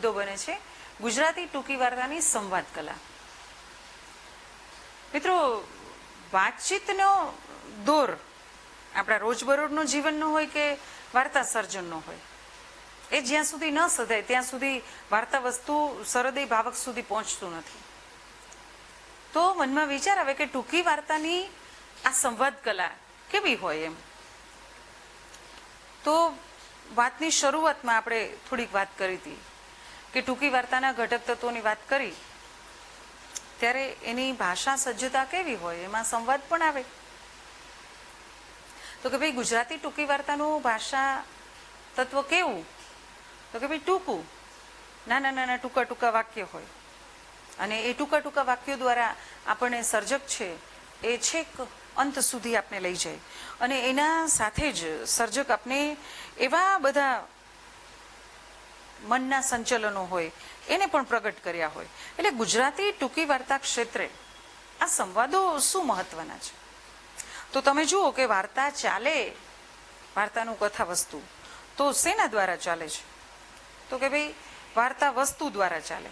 બને છે ગુજરાતી ટૂંકી વાર્તાની સંવાદ કલા. મિત્રો, વાતચીતનો દોર આપણા રોજબરોજનો જીવનનો હોય કે વાર્તા સર્જનનો હોય, એ જ્યાં સુધી ન સધાય ત્યાં સુધી વાર્તા વસ્તુ સરહૃદય ભાવક સુધી પહોંચતું નથી. તો મનમાં વિચાર આવે કે ટૂંકી વાર્તાની આ સંવાદ કલા કેવી હોય એમ. તો વાતની શરૂઆતમાં આપણે થોડીક વાત કરી હતી કે ટૂંકી વાર્તાના ઘટક તત્વોની વાત કરી ત્યારે એની ભાષા સજ્જતા કેવી હોય, એમાં સંવાદ પણ આવે. તો કે ભાઈ ગુજરાતી ટૂંકી વાર્તાનું ભાષા તત્વ કેવું? તો કે ભાઈ ટૂંકું, નાના નાના ટૂંકા ટૂંકા વાક્ય હોય અને એ ટૂંકા ટૂંકા વાક્યો દ્વારા આપણને સર્જક છે એ છેક અંત સુધી આપણે લઈ જાય અને એના સાથે જ સર્જક આપણે એવા બધા મનના સંચલનો હોય એને પણ પ્રગટ કર્યા હોય. એટલે ગુજરાતી ટૂંકી વાર્તા ક્ષેત્રે આ સંવાદો શું મહત્વના છે? તો તમે જુઓ કે વાર્તા ચાલે, વાર્તાનું કથા વસ્તુ તો શેના દ્વારા ચાલે છે? તો કે ભાઈ વાર્તા વસ્તુ દ્વારા ચાલે.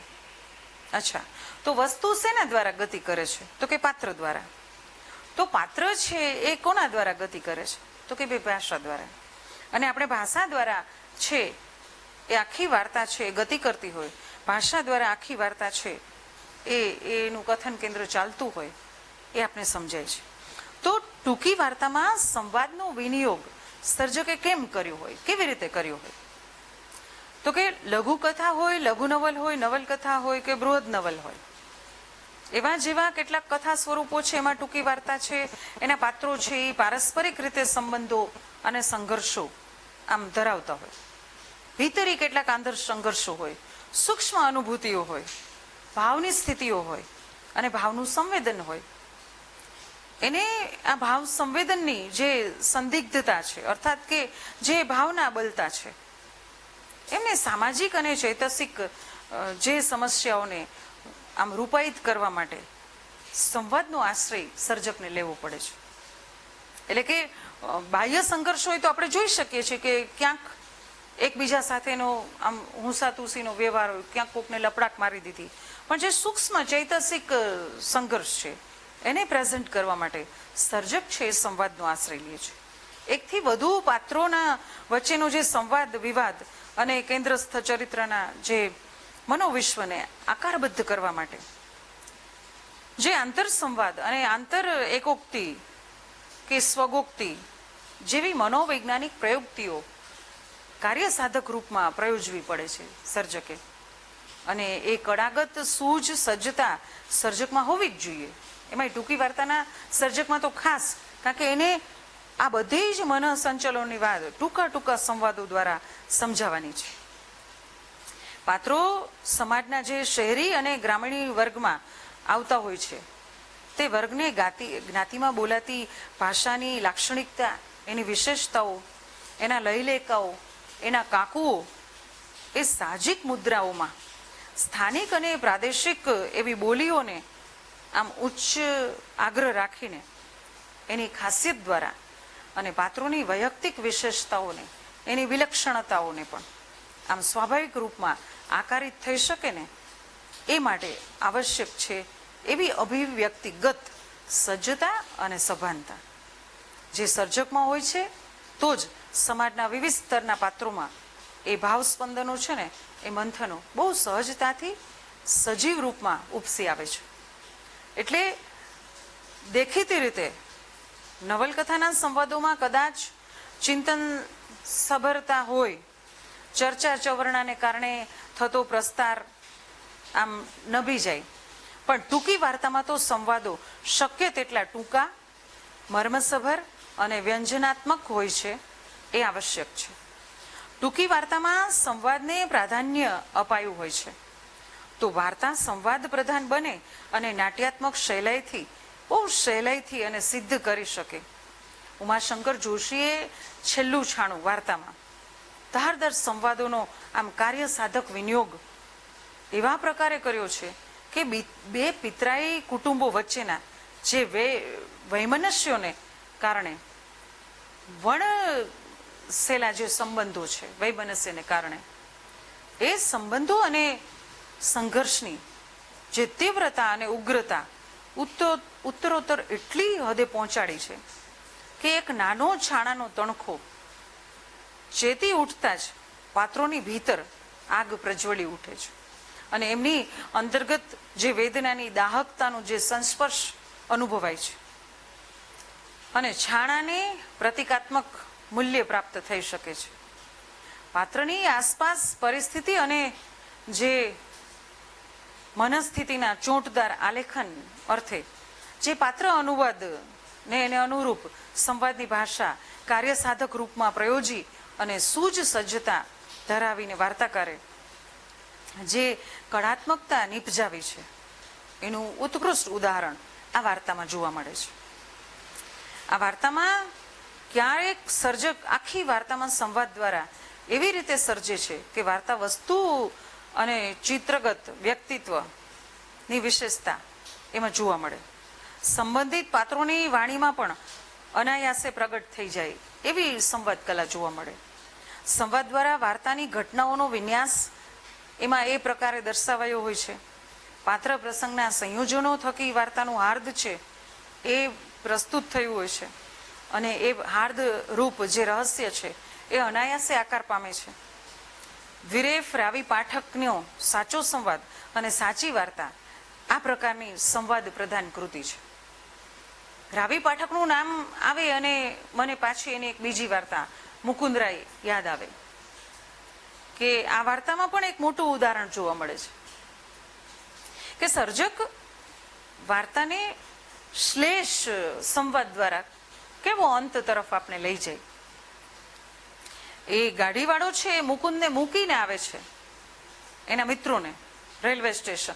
અચ્છા, તો વસ્તુ શેના દ્વારા ગતિ કરે છે? તો કે પાત્ર દ્વારા. તો પાત્ર છે એ કોના દ્વારા ગતિ કરે છે? તો કે ભાઈ ભાષા દ્વારા. અને આપણે ભાષા દ્વારા છે એ આખી વાર્તા છે એ ગતિ કરતી હોય, ભાષા દ્વારા આખી વાર્તા છે એનું કથન કેન્દ્ર ચાલતું હોય, એ આપણે સમજાય છે. તો ટૂંકી વાર્તામાં સંવાદનો વિનિયોગ સર્જકે કેમ કર્યો હોય, કેવી રીતે કર્યો હોય? તો કે લઘુકથા હોય, લઘુ નવલ હોય, નવલકથા હોય કે બૃહદ નવલ હોય, એવા જેવા કેટલાક કથા સ્વરૂપો છે એમાં ટૂંકી વાર્તા છે, એના પાત્રો છે એ પારસ્પરિક રીતે સંબંધો અને સંઘર્ષો આમ ધરાવતા હોય. ભીતરી કેટલાક આંતર સંઘર્ષો હોય, સૂક્ષ્મ અનુભૂતિઓ હોય, ભાવની સ્થિતિઓ હોય અને ભાવનું સંવેદન હોય. એને આ ભાવ સંવેદનની જે સંદિગ્ધતા છે, અર્થાત કે જે ભાવના બલતા છે, એમને સામાજિક અને ચૈતસિક જે સમસ્યાઓને આમ રૂપાયિત કરવા માટે સંવાદનો આશ્રય સર્જકને લેવો પડે છે. એટલે કે બાહ્ય સંઘર્ષ હોય તો આપણે જોઈ શકીએ છીએ કે ક્યાંક એકબીજા સાથેનો આમ હુંસાતુસીનો વ્યવહાર હોય, ક્યાંક કોકને લપડાક મારી દીધી, પણ જે સૂક્ષ્મ ચૈતસિક સંઘર્ષ છે એને પ્રેઝન્ટ કરવા માટે સર્જક છે એ સંવાદનો આશ્રય લે છે. એકથી વધુ પાત્રોના વચ્ચેનો જે સંવાદ વિવાદ અને કેન્દ્રસ્થ ચરિત્રના જે મનોવિશ્વને આકારબદ્ધ કરવા માટે જે આંતર સંવાદ અને આંતર એકોક્તિ કે સ્વગોક્તિ જેવી મનોવૈજ્ઞાનિક પ્રયુક્તિઓ કાર્યસાધક રૂપમાં પ્રયોજવી પડે છે સર્જકે. અને એ કળાગત સૂઝ સજ્જતા સર્જકમાં હોવી જ જોઈએ. એમાં ટૂંકી વાર્તાના સર્જકમાં તો ખાસ, કારણ કે એને આ બધી જ મન સંચલોની વાત ટૂંકા ટૂંકા સંવાદો દ્વારા સમજાવવાની છે. પાત્રો સમાજના જે શહેરી અને ગ્રામીણ વર્ગમાં આવતા હોય છે તે વર્ગને જ્ઞાતિમાં બોલાતી ભાષાની લાક્ષણિકતા, એની વિશેષતાઓ, એના લયલેખાઓ, એના કાકુઓ, એ સાહજિક મુદ્રાઓમાં સ્થાનિક અને પ્રાદેશિક એવી બોલીઓને આમ ઉચ્ચ આગ્રહ રાખીને એની ખાસિયત દ્વારા અને પાત્રોની વૈયક્તિક વિશેષતાઓને, એની વિલક્ષણતાઓને પણ આમ સ્વાભાવિક રૂપમાં આકારિત થઈ શકે ને એ માટે આવશ્યક છે એવી અભિવ્યક્તિગત સજ્જતા અને સભાનતા જે સર્જકમાં હોય છે. તો જ સમાજના વિવિધ સ્તરના પાત્રોમાં એ ભાવ સ્પંદનો છે ને એ મંથનો બહુ સહજતાથી સજીવ રૂપમાં ઉપસી આવે છે. એટલે દેખીતી રીતે નવલકથાના સંવાદોમાં કદાચ ચિંતન સભરતા હોય, ચર્ચા ચવરણાને કારણે થતો પ્રસ્તાર આમ નભી જાય, પણ ટૂંકી વાર્તામાં તો સંવાદો શક્ય તેટલા ટૂંકા, મર્મસભર અને વ્યંજનાત્મક હોય છે એ આવશ્યક છે. ટૂંકી વાર્તામાં સંવાદને પ્રાધાન્ય અપાયું હોય છે તો વાર્તા સંવાદ પ્રધાન બને અને નાટ્યાત્મક શૈલીથી બહુ સહેલાઈથી અને સિદ્ધ કરી શકે. ઉમાશંકર જોશીએ છેલ્લું છાણું વાર્તામાં ધારદાર સંવાદોનો આમ કાર્ય સાધક વિનિયોગ એવા પ્રકારે કર્યો છે કે બે પિતરાઈ કુટુંબો વચ્ચેના જે વૈમનસ્યોને કારણે વણસેલા જે સંબંધો છે, વૈમનસ્યને કારણે એ સંબંધો અને સંઘર્ષની જે તીવ્રતા અને ઉગ્રતા ઉત્તરોત્તર એટલી હદે પહોંચાડી છે કે એક નાનો છાણાનો તણખો ચેતી ઉઠતા જ પાત્રોની ભીતર આગ પ્રજ્વલી ઉઠે છે અને એમની અંતર્ગત જે વેદનાની દાહકતાનું જે સંસ્પર્શ અનુભવાય છે અને છાણાને પ્રતિકાત્મક મૂલ્ય પ્રાપ્ત થઈ શકે છે. પાત્રની આસપાસ પરિસ્થિતિ અને જે મનસ્થિતિના ચોંટદાર આલેખન અર્થે જે પાત્ર અનુવાદ ને એને અનુરૂપ સંવાદની ભાષા કાર્યસાધક રૂપમાં પ્રયોજી અને સૂજ સજ્જતા ધરાવીને વાર્તાકારે જે કળાત્મકતા નિપજાવી છે એનું ઉત્કૃષ્ટ ઉદાહરણ આ વાર્તામાં જોવા મળે છે. આ વાર્તામાં ક્યારેક સર્જક આખી વાર્તામાં સંવાદ દ્વારા એવી રીતે સર્જે છે કે વાર્તા વસ્તુ અને ચિત્રગત વ્યક્તિત્વની વિશેષતા એમાં જોવા મળે. સંબંધિત પાત્રોની વાણીમાં પણ અનાયાસે પ્રગટ થઈ જાય એવી સંવાદ કલા જોવા મળે. સંવાદ દ્વારા વાર્તાની ઘટનાઓનો વિન્યાસ એમાં એ પ્રકારે દર્શાવાયો હોય છે. પાત્ર પ્રસંગના સંયોજનો થકી વાર્તાનું હાર્દ છે એ પ્રસ્તુત થયું હોય છે અને એ હાર્દ રૂપ જે રહસ્ય છે એ અનાયાસે આકાર પામે છે. વિરેફ રાવી પાઠકનો સાચો સંવાદ અને સાચી વાર્તા આ પ્રકારની સંવાદ પ્રધાન કૃતિ છે. રાવી પાઠકનું નામ આવે અને મને પાછી એની એક બીજી વાર્તા મુકુંદરાય યાદ આવે કે આ વાર્તામાં પણ એક મોટું ઉદાહરણ જોવા મળે છે કે સર્જક વાર્તાને શ્લેષ સંવાદ દ્વારા કેવો અંત તરફ આપણે લઈ જાય. એ ગાડીવાળો છે એ મુકુંદને મૂકીને આવે છે એના મિત્રોને રેલવે સ્ટેશન.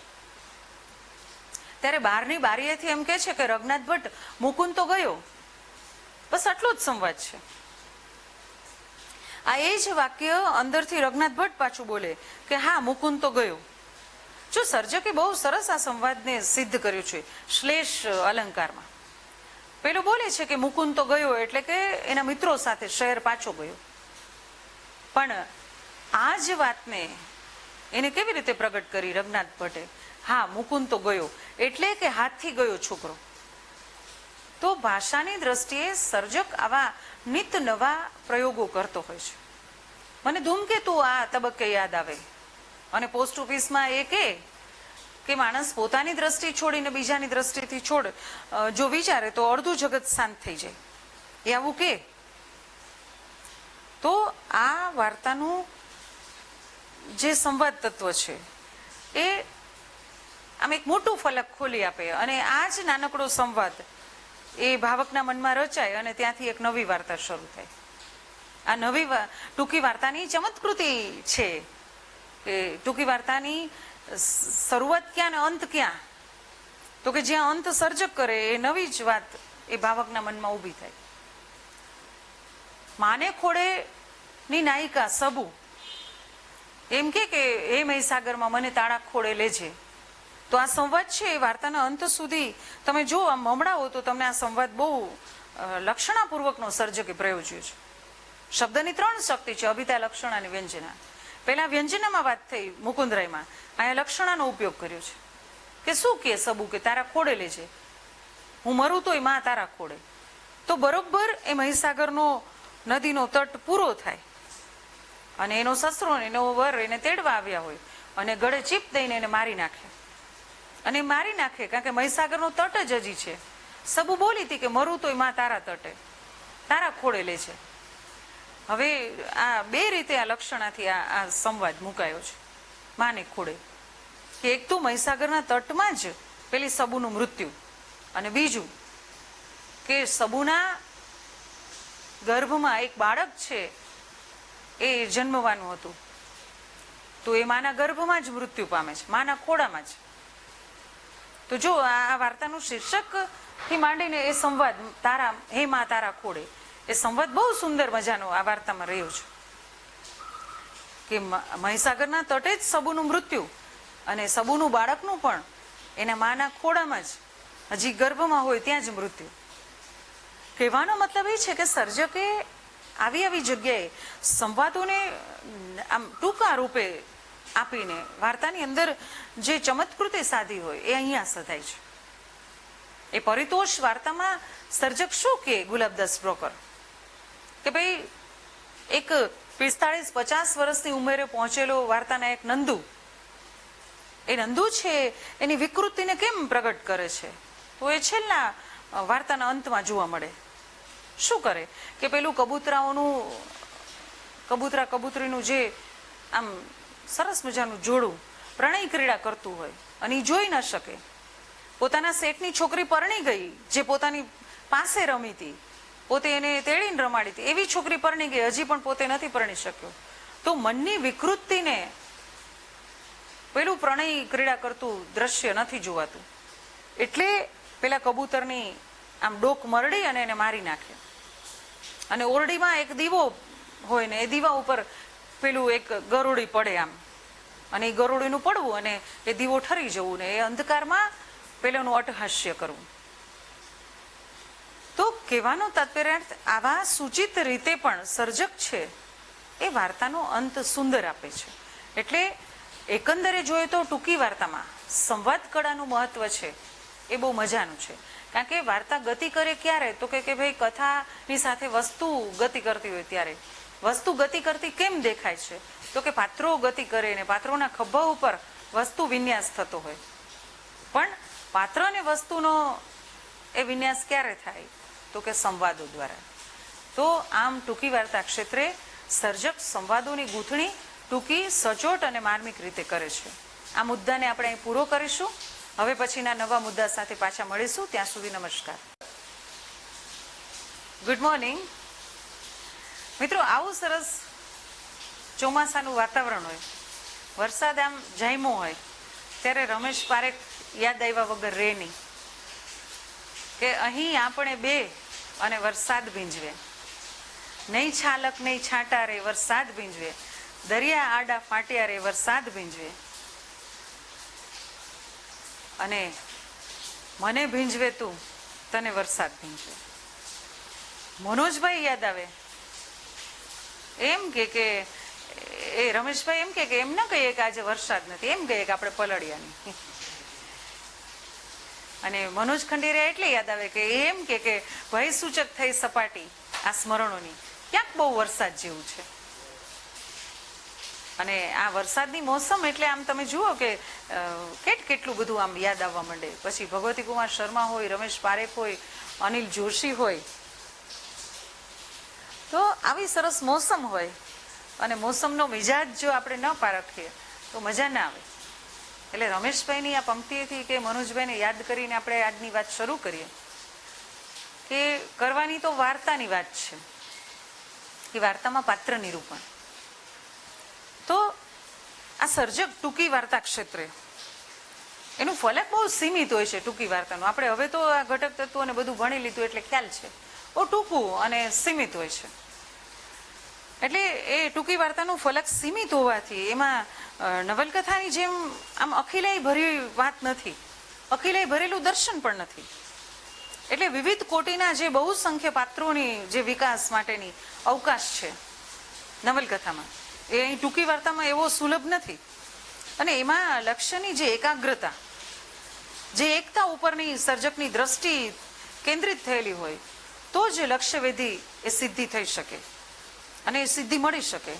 ત્યારે બહારની બારીએથી એમ કહે છે કે રઘનાથ ભટ્ટ મુકુંદ તો ગયો. બસ આટલો જ સંવાદ છે. આ એ જ વાક્ય અંદરથી રઘનાથ ભટ્ટ પાછું બોલે કે હા મુકુંદ તો ગયો. જો સર્જકે બહુ સરસ આ સંવાદને સિદ્ધ કર્યું છે શ્લેષ અલંકારમાં. પેલો બોલે છે કે મુકુંદ તો ગયો એટલે કે એના મિત્રો સાથે શહેર પાછો ગયો. પણ આ જ વાતને એને કેવી રીતે પ્રગટ કરી રઘનાથ ભટ્ટે? હા મુકુંદ તો ગયો એટલે કે હાથથી ગયો છોકરો. તો ભાષાની દ્રષ્ટિએ સર્જક આવા નિત નવા પ્રયોગો કરતો હોય છે. મને ધૂમકેતુ આ તબક્કે યાદ આવે અને પોસ્ટ ઓફિસમાં એ કે માણસ પોતાની દ્રષ્ટિ છોડીને બીજાની દ્રષ્ટિથી છોડ જો વિચારે તો અડધું જગત શાંત થઈ જાય. એ આવું કે તો આ વાર્તાનું જે સંવાદ તત્વ છે એ આમ એક મોટું ફલક ખોલી આપે અને આ જ નાનકડો સંવાદ એ ભાવકના મનમાં રચાય અને ત્યાંથી એક નવી વાર્તા શરૂ થાય. આ નવી ટૂંકી વાર્તાની ચમત્કૃતિ છે કે ટૂંકી વાર્તાની શરૂઆત ક્યાં ને અંત ક્યાં? તો કે જ્યાં અંત સર્જક કરે એ નવી જ વાત એ ભાવકના મનમાં ઊભી થાય. માને ખોડે ની નાયિકા સબુ એમ કે હે મહીસાગરમાં મને તાળા ખોડે લેજે. તો આ સંવાદ છે એ વાર્તાના અંત સુધી તમે જો આમ હમણાવો તો તમને આ સંવાદ બહુ લક્ષણાપૂર્વકનો સર્જકે પ્રયોજ્યો છે. શબ્દની 3 શક્તિ છે, અભિતા, લક્ષણા અને વ્યંજના. પહેલા વ્યંજનામાં વાત થઈ મુકુંદરાયમાં, અહીંયા લક્ષણાનો ઉપયોગ કર્યો છે કે શું કે સબુ કે તારા ખોડે લેજે, હું મરું તોય માં તારા ખોડે. તો બરોબર એ મહીસાગરનો નદીનો તટ પૂરો થાય અને એનો સસરો ને એનો વર એને તેડવા આવ્યા હોય અને ગળે ચીપ દઈને એને મારી નાખે. અને મારી નાખે કારણ કે મહીસાગરનો તટ જ હજી છે. સબુ બોલી હતી કે મરું તોય માં તારા તટે, તારા ખોડે લે છે. હવે આ બે રીતે આ લક્ષણાથી આ સંવાદ મુકાયો છે માને ખોડે કે એક તો મહીસાગરના તટમાં જ પેલી સબુનું મૃત્યુ અને બીજું કે સબુના ગર્ભમાં એક બાળક છે એ જન્મવાનું હતું તો એ માના ગર્ભમાં જ મૃત્યુ પામે છે, માના ખોડામાં જ. તો જો આ વાર્તાનું શીર્ષક થી માંડીને એ સંવાદ તારા હે માં તારા ખોડે એ સંવાદ બહુ સુંદર મજાનો આ વાર્તામાં રહ્યો છે કે મહીસાગરના તટે જ સબુનું મૃત્યુ અને સબુનું બાળકનું પણ એના માના ખોડામાં જ હજી ગર્ભમાં હોય ત્યાં જ મૃત્યુ. કહેવાનો મતલબ એ છે કે સર્જકે આવી જગ્યાએ સંવાદોને આમ ટૂંકા રૂપે આપીને વાર્તાની અંદર જે ચમત્કૃતિ સાધી હોય એ અહીંયા સધાય છે. એ પરિતોષ વાર્તામાં સર્જક શું કે ગુલાબદાસ બ્રોકર કે ભાઈ એક 45-50 વર્ષની ઉંમરે પહોંચેલો વાર્તાના એક નંદુ, એ નંદુ છે એની વિકૃતિને કેમ પ્રગટ કરે છે, તો એ છેલ્લા વાર્તાના અંતમાં જોવા મળે. શું કરે કે પેલું કબૂતરા કબૂતરીનું જે આમ સરસ મજાનું જોડું પ્રણય ક્રીડા કરતું હોય અને એ જોઈ ન શકે. પોતાના શેઠની છોકરી પરણી ગઈ જે પોતાની પાસે રમી હતી, પોતે એને તેડીને રમાડી હતી, એવી છોકરી પરણી ગઈ, હજી પણ પોતે નથી પરણી શક્યો. તો મનની વિકૃતિને પેલું પ્રણય ક્રીડા કરતું દ્રશ્ય નથી જોવાતું. એટલે પેલા કબૂતરની આમ ડોક મરડી અને એને મારી નાખે. અને ઓરડીમાં એક દીવો હોય ને એ દીવા ઉપર પેલું એક ગરુડી પડે આમ, અને એ ગરુડીનું પડવું અને એ દીવો ઠરી જવું ને એ અંધકારમાં પેલાનું અટહાસ્ય કરવું. તો કહેવાનો તાત્પર્યાર્થ આવા સૂચિત રીતે પણ સર્જક છે એ વાર્તાનો અંત સુંદર આપે છે. એટલે એકંદરે જોઈએ તો ટૂંકી વાર્તામાં સંવાદ કળાનું મહત્વ છે એ બહુ મજાનું છે. કારણ કે વાર્તા ગતિ કરે ક્યારે, તો કે ભાઈ કથાની સાથે વસ્તુ ગતિ કરતી હોય ત્યારે. વસ્તુ ગતિ કરતી કેમ દેખાય છે, તો કે પાત્રો ગતિ કરે ને પાત્રોના ખભા ઉપર વસ્તુ વિન્યાસ થતો હોય. પણ પાત્ર અને વસ્તુનો એ વિન્યાસ ક્યારે થાય, તો કે સંવાદો દ્વારા. તો આમ ટૂંકી વાર્તા ક્ષેત્રે સર્જક સંવાદોની ગૂંથણી ટૂંકી, સચોટ અને માર્મિક રીતે કરે છે. આ મુદ્દાને આપણે અહીં પૂરો કરીશું. હવે પછીના નવા મુદ્દા સાથે પાછા મળીશું. ત્યાં સુધી નમસ્કાર. ગુડ મોર્નિંગ મિત્રો. આવું સરસ ચોમાસાનું વાતાવરણ હોય, વરસાદ આમ જામ્યો હોય, ત્યારે રમેશ પારેખ યાદ આવ્યા વગર રહે નહીં કે અહીં આપણે બે અને વરસાદ ભીંજવે, નહીં છાલક નહીં છાંટા રે વરસાદ ભીંજવે, દરિયા આડા ફાટ્યા રે વરસાદ ભીંજવે, અને મને ભીંજવે તું તને વરસાદ ભીંજવે. મનોજભાઈ યાદ આવે, એમ કે એ રમેશભાઈ એમ કે એમ ના કહીએ કે આજે વરસાદ નથી, એમ કહીએ કે આપણે પલળિયાની. અને મનોજ ખંડેરિયા એટલે યાદ આવે કે એમ કે ભય સૂચક થઈ સપાટી આ સ્મરણોની, ક્યાંક બહુ વરસાદ જેવું છે. અને આ વરસાદની મોસમ એટલે આમ તમે જુઓ કે કેટલું બધું આમ યાદ આવવા માંડે. પછી ભગવતી કુમાર શર્મા હોય, રમેશ પારેખ હોય, અનિલ જોશી હોય. તો આવી સરસ મોસમ હોય અને મોસમનો મિજાજ જો આપણે ન પારખીએ તો મજા ના આવે. એટલે રમેશભાઈની આ પંક્તિથી કે મનોજભાઈને યાદ કરીને આપણે આજની વાત શરૂ કરીએ કે કરવાની તો વાર્તાની વાત છે, કે વાર્તામાં પાત્ર નિરૂપણ. તો આ સર્જક ટૂંકી વાર્તા ક્ષેત્રે એનું ફલક બહુ સીમિત હોય છે ટૂંકી વાર્તાનું. આપણે હવે તો આ ઘટક તત્વો ને બધું ભણી લીધું એટલે ખ્યાલ છે, બહુ ટૂંકું અને સીમિત હોય છે. એટલે એ ટૂંકી વાર્તાનું ફલક સીમિત હોવાથી એમાં નવલકથાની જેમ આમ અખિલાઈ ભરી વાત નથી, અખિલાઈ ભરેલું દર્શન પણ નથી. એટલે વિવિધ કોટીના જે બહુસંખ્ય પાત્રોની જે વિકાસ માટેની અવકાશ છે નવલકથામાં, એ અહીં ટૂંકી વાર્તામાં એવો સુલભ નથી. અને એમાં લક્ષ્યની જે એકાગ્રતા, જે એકતા ઉપરની સર્જકની દ્રષ્ટિ કેન્દ્રિત થયેલી હોય તો જ લક્ષ્યવેધી એ સિદ્ધિ થઈ શકે અને એ સિદ્ધિ મળી શકે.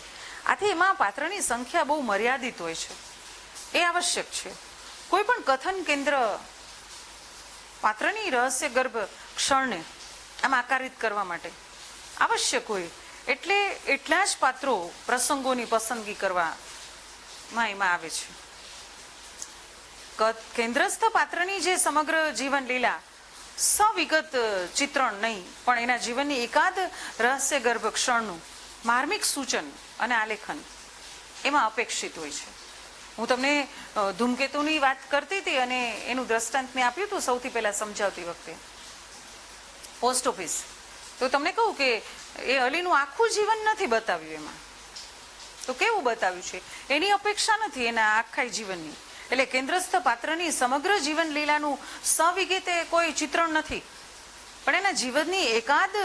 આથી એમાં પાત્રની સંખ્યા બહુ મર્યાદિત હોય છે, એ આવશ્યક છે. કોઈ પણ કથન કેન્દ્ર પાત્રની રહસ્ય ગર્ભ ક્ષણને આમ આકારિત કરવા માટે આવશ્યક હોય એટલે એટલા જ પાત્રો પ્રસંગોની પસંદગી કરવામાં એમાં આવે છે. કેન્દ્રસ્થ પાત્રની જે સમગ્ર જીવન લીલા સવિગત ચિત્રણ નહીં પણ એના જીવનની એકાદ રહસ્ય ગર્ભ ક્ષણનું માર્મિક સૂચન અને આલેખન એમાં અપેક્ષિત હોય છે. હું તમને ધૂમકેતુની વાત કરતી હતી અને એનું દ્રષ્ટાંત મેં આપ્યું હતું સૌથી પહેલા સમજાવતી વખતે, પોસ્ટ ઓફિસ. તો તમને કહું કે એ અલીનું આખું જીવન નથી બતાવ્યું એમાં. તો કેવું બતાવ્યું છે, એની અપેક્ષા નથી એના આખા જીવનની. એટલે કેન્દ્રસ્થ પાત્રની સમગ્ર જીવન લીલાનું સવિગતે કોઈ ચિત્રણ નથી, પણ એના જીવનની એકાદ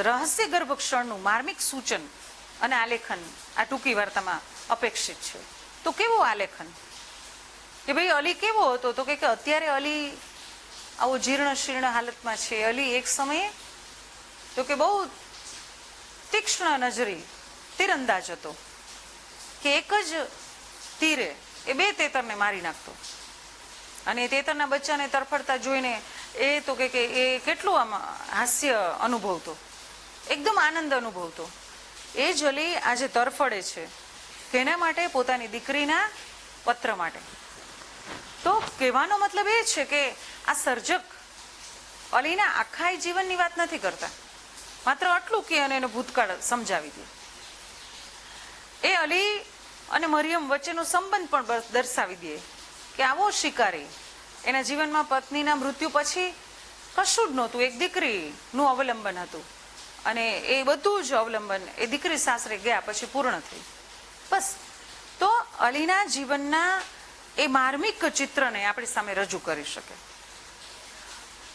રહસ્ય ગર્ભ ક્ષણનું માર્મિક સૂચન અને આલેખન આ ટૂંકી વાર્તામાં અપેક્ષિત છે. તો કેવું આલેખન કે ભાઈ અલી કેવો હતો, તો કે અત્યારે અલી આવો જીર્ણ શીર્ણ હાલતમાં છે. અલી એક સમયે તો કે બહુ તીક્ષ્ણ નજરી તીરંદાજ હતો, કે એક જ તીરે એ 2 તેતરને મારી નાખતો. અને તેતરના બચ્ચાને તરફડતા જોઈને એ તો કે એ કેટલું આમ હાસ્ય અનુભવતો, એકદમ આનંદ અનુભવતો. એ જ અલી આજે તરફડે છે તેના માટે, પોતાની દીકરીના પત્ર માટે. તો કહેવાનો મતલબ એ છે કે આ સર્જક અલીના આખા જીવનની વાત નથી કરતા, માત્ર આટલું કે અને એનો ભૂતકાળ સમજાવી દે. એ અલી અને મરિયમ વચ્ચેનો સંબંધ પણ દર્શાવી દે કે આવો શિકારી એના જીવનમાં પત્નીના મૃત્યુ પછી કશું જ નહોતું, એક દીકરીનું અવલંબન હતું. અને એ બધું જ અવલંબન એ દીકરી સાસરે ગયા પછી પૂર્ણ થયું. બસ. તો અલીના જીવનના એ માર્મિક ચિત્રને આપણી સામે રજૂ કરી શકે.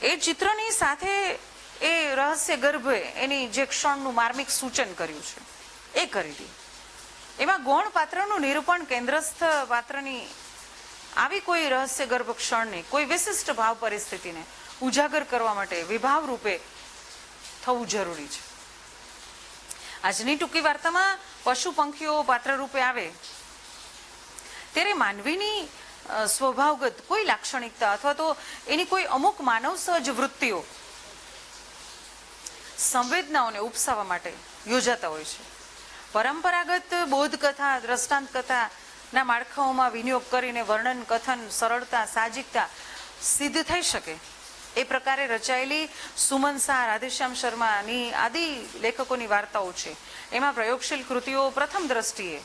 એ ચિત્રની સાથે એ રહસ્ય ગર્ભે એની જે ક્ષણનું માર્મિક સૂચન કર્યું છે એ કરી દે. એમાં ગૌણ પાત્રનું નિરૂપણ, કેન્દ્રસ્થ પાત્રની આવી કોઈ રહસ્ય ગર્ભ ક્ષણની કોઈ વિશિષ્ટ ભાવ પરિસ્થિતિને ઉજાગર કરવા માટે વિભાવ રૂપે થવું જરૂરી છે. આજની ટૂંકી વાર્તામાં પશુ પંખીઓ પાત્ર રૂપે આવે ત્યારે માનવીની સ્વભાવગત કોઈ લાક્ષણિકતા અથવા તો એની કોઈ અમુક માનવ સહજ વૃત્તિઓ, સંવેદનાઓને ઉપસાવવા માટે યોજાતા હોય છે. પરંપરાગત બોધકથા, દ્રષ્ટાંત કથાના માળખાઓમાં વિનિયોગ કરીને વર્ણન, કથન, સરળતા, સાહજિકતા સિદ્ધ થઈ શકે એ પ્રકારે રચાયેલી સુમન શાહ, રાધેશ્યામ શર્માની આદિ લેખકોની વાર્તાઓ છે. એમાં પ્રયોગશીલ કૃતિઓ પ્રથમ દ્રષ્ટિએ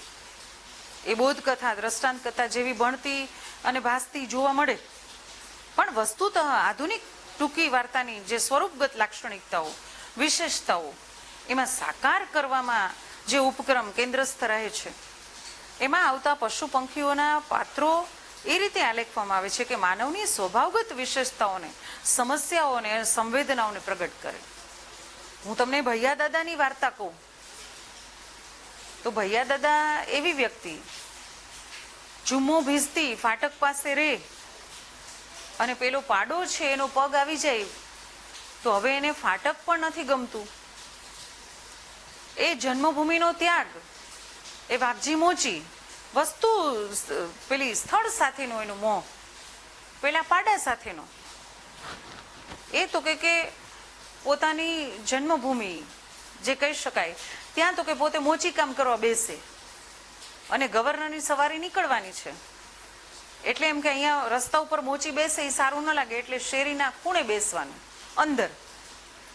એ બોધકથા, દ્રષ્ટાંત કથા જેવી ભણતી અને ભાસતી જોવા મળે. પણ વસ્તુતઃ આધુનિક ટૂંકી વાર્તાની જે સ્વરૂપગત લાક્ષણિકતાઓ, વિશેષતાઓ એમાં સાકાર કરવામાં જે ઉપક્રમ કેન્દ્રસ્થ રહે છે, એમાં આવતા પશુ પંખીઓના પાત્રો એ રીતે આલેખવામાં આવે છે કે માનવની સ્વભાવગત વિશેષતાઓને, સમસ્યાઓને, સંવેદનાઓને પ્રગટ કરે. હું તમને ભૈયા દાદાની વાર્તા કહું તો ભૈયા દાદા એવી વ્યક્તિ, જુમ્મો ભીજતી ફાટક પાસે રે અને પેલો પાડો છે એનો પગ આવી જાય તો હવે એને ફાટક પણ નથી ગમતું. એ જન્મભૂમિનો ત્યાગ, એ વાઘજી મોચી વસ્તુ, પેલી સ્થળ સાથેનો એનો મોહ, પેલા પાડા સાથેનો, એ તો કે પોતાની જન્મભૂમિ જે કહી શકાય ત્યાં તો કે પોતે મોચી કામ કરવા બેસે અને ગવર્નરની સવારી નીકળવાની છે એટલે એમ કે અહીંયા રસ્તા ઉપર મોચી બેસે એ સારું ન લાગે એટલે શેરીના ખૂણે બેસવાનું અંદર.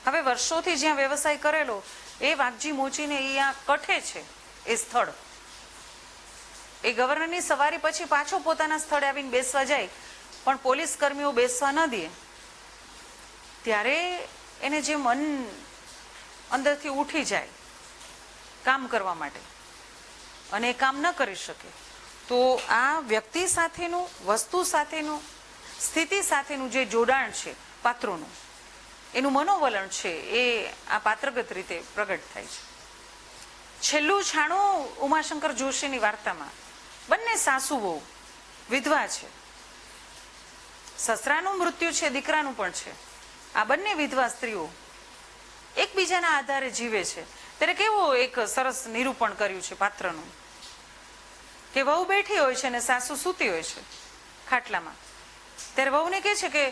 હવે વર્ષોથી જ્યાં વ્યવસાય કરેલો એ વાઘજી મોચીને અહીંયા કઠે છે એ સ્થળ. એ ગવર્નરની સવારી પછી પાછો પોતાના સ્થળે આવીને બેસવા જાય પણ પોલીસ કર્મીઓ બેસવા ન દે ત્યારે એને જે મન અંદરથી ઉઠી જાય કામ કરવા માટે અને એ કામ ન કરી શકે, તો આ વ્યક્તિ સાથેનું, વસ્તુ સાથેનું, સ્થિતિ સાથેનું જે જોડાણ છે પાત્રોનું, એનું મનોવલણ છે એ આ પાત્રગત રીતે પ્રગટ થાય છે. છેલ્લું છાણું ઉમાશંકર જોશીની વાર્તામાં બંને સાસુ વહુ વિધવા છે. સસરાનું મૃત્યુ છે, દીકરાનું પણ છે. આ બંને વિધવા સ્ત્રીઓ એકબીજાના આધારે જીવે છે. ત્યારે કેવું એક સરસ નિરૂપણ કર્યું છે પાત્રનું કે વહુ બેઠી હોય છે અને સાસુ સૂતી હોય છે ખાટલામાં. ત્યારે વહુને કહે છે કે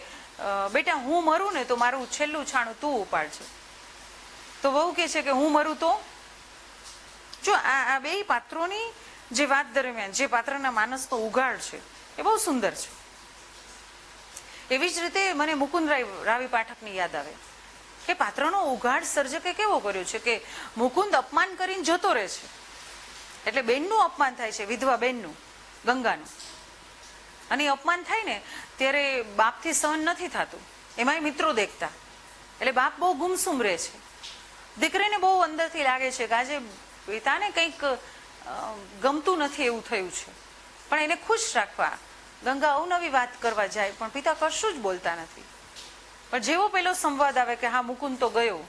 બેટા હું મરું ને તો મારું છેલ્લું છાણું તું ઉપાડજે. તો વહુ કહે છે કે હું મરું તો. જો આ બે પાત્રોની જે વાત દરમિયાન જે પાત્રના માનસનો ઉઘાડ છે એ બહુ સુંદર છે. એવી જ રીતે મને મુકુંદ રાવી પાઠકની યાદ આવે કે પાત્રનો ઉઘાડ સર્જકે કેવો કર્યો છે કે મુકુંદ અપમાન કરીને જતો રહે છે એટલે બેનનું અપમાન થાય છે, વિધવા બેનનું, ગંગાનું. અને એ અપમાન થાય ને ત્યારે બાપથી સહન નથી થતું, એમાંય મિત્રો દેખતા એટલે બાપ બહુ ગુમસુમ રહે છે. દીકરીને બહુ અંદરથી લાગે છે કે આજે પિતાને કંઈક ગમતું નથી એવું થયું છે, પણ એને ખુશ રાખવા ગંગા અવનવી વાત કરવા જાય પણ પિતા કશું જ બોલતા નથી. પણ જેવો પેલો સંવાદ આવે કે હા મુકુંદ તો ગયો,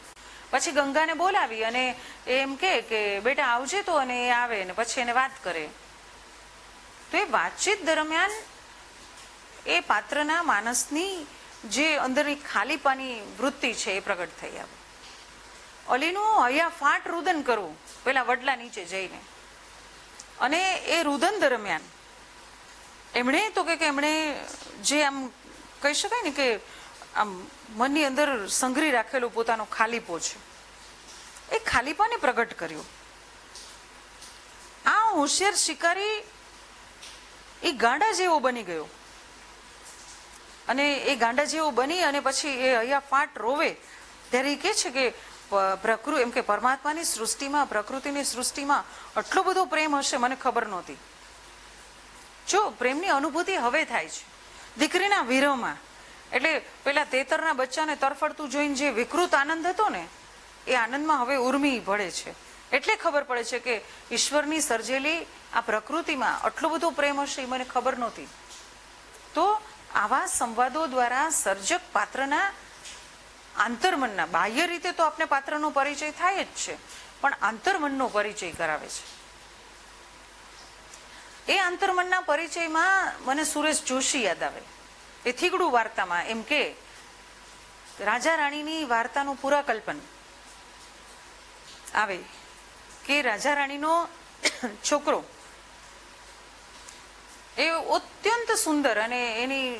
પછી ગંગાને બોલાવી અને એમ કે બેટા આવજે તો, અને એ આવે ને પછી એને વાત કરે તો એ વાતચીત દરમિયાન એ પાત્રના માનસની જે અંદરની ખાલીપાની વૃત્તિ છે એ પ્રગટ થઈ આવે. અલીનું હૈયાફાટ રુદન કરવું પેલા વડલા નીચે જઈને, અને એ રુદન દરમિયાન એમણે તો કે એમણે જે આમ કહી શકાય ને કે આમ મનની અંદર સંઘરી રાખેલો પોતાનો ખાલીપો છે એ ખાલીપાને પ્રગટ કર્યો. આ હોશિયાર શિકારી એ ગાંડા જેવો બની ગયો, અને એ ગાંડા જેવો બની અને પછી એ હૈયાફાટ રોવે ત્યારે એ કહે છે કે પ્રકૃતિ એમ કે પરમાત્માની સૃષ્ટિમાં, પ્રકૃતિની સૃષ્ટિમાં આટલો બધો પ્રેમ હશે મને ખબર નહોતી. જો પ્રેમની અનુભૂતિ હવે થાય છે દીકરીના વિરહમાં. એટલે પેલા તેતરના બચ્ચાને તરફડતું જોઈને જે વિકૃત આનંદ હતો ને એ આનંદમાં હવે ઉર્મી ભળે છે. એટલે ખબર પડે છે કે ઈશ્વરની સર્જેલી આ પ્રકૃતિમાં આટલો બધો પ્રેમ હશે એ મને ખબર નહોતી. તો આવા સંવાદો દ્વારા સર્જક પાત્રના આંતરમનના, બાહ્ય રીતે તો આપણે પાત્રનો પરિચય થાય જ છે, પણ આંતરમનનો પરિચય કરાવે છે. એ આંતરમનના પરિચયમાં મને સુરેશ જોશી યાદ આવે. એ થીગડું વાર્તામાં એમ કે રાજા રાણીની વાર્તાનું પુરાકલ્પન આવે કે રાજા રાણીનો છોકરો એ અત્યંત સુંદર અને એની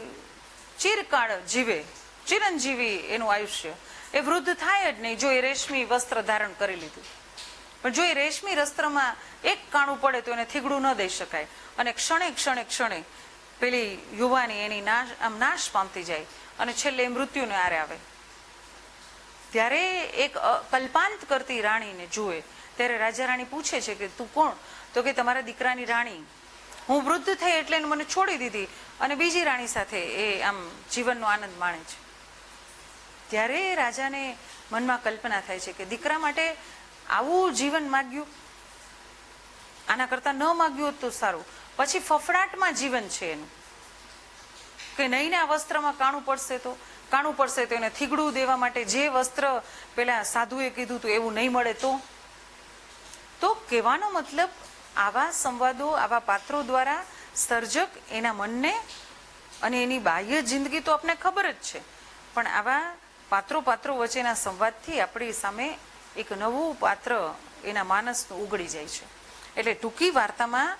ચિરકાળ જીવે, ચિરંજીવી એનું આયુષ્ય, એ વૃદ્ધ થાય જ નહીં જો એ રેશમી વસ્ત્ર ધારણ કરી લીધું. પણ જો એ રેશમી વસ્ત્રમાં એક કાણું પડે તો એને થીગડું ન દઈ શકાય, અને ક્ષણે ક્ષણે ક્ષણે પેલી યુવાની એની નાશ પામતી જાય અને છેલ્લે મૃત્યુને આરે આવે. ત્યારે એક કલ્પાંત કરતી રાણીને જુએ ત્યારે રાજા રાણી પૂછે છે કે તું કોણ? તો કે તમારા દીકરાની રાણી. હું વૃદ્ધ થઈ એટલે મને છોડી દીધી અને બીજી રાણી સાથે એ આમ જીવનનો આનંદ માણે છે. ત્યારે રાજાને મનમાં કલ્પના થાય છે કે દીકરા માટે આવું જીવન માગ્યું, આના કરતા ન માગ્યું હોત તો સારું. પછી ફફડાટમાં જીવન છે એનું કે નહીં આ વસ્ત્રમાં કાણું પડશે તો એને થીગડું દેવા માટે જે વસ્ત્ર પેલા સાધુએ કીધું હતું એવું નહીં મળે તો કહેવાનો મતલબ આવા સંવાદો, આવા પાત્રો દ્વારા સર્જક એના મનને અને એની બાહ્ય જિંદગી તો આપણે ખબર જ છે, પણ આવા પાત્રો વચ્ચેના સંવાદથી આપણી સામે એક નવું પાત્ર એના માનસનું ઉગડી જાય છે. એટલે ટૂંકી વાર્તામાં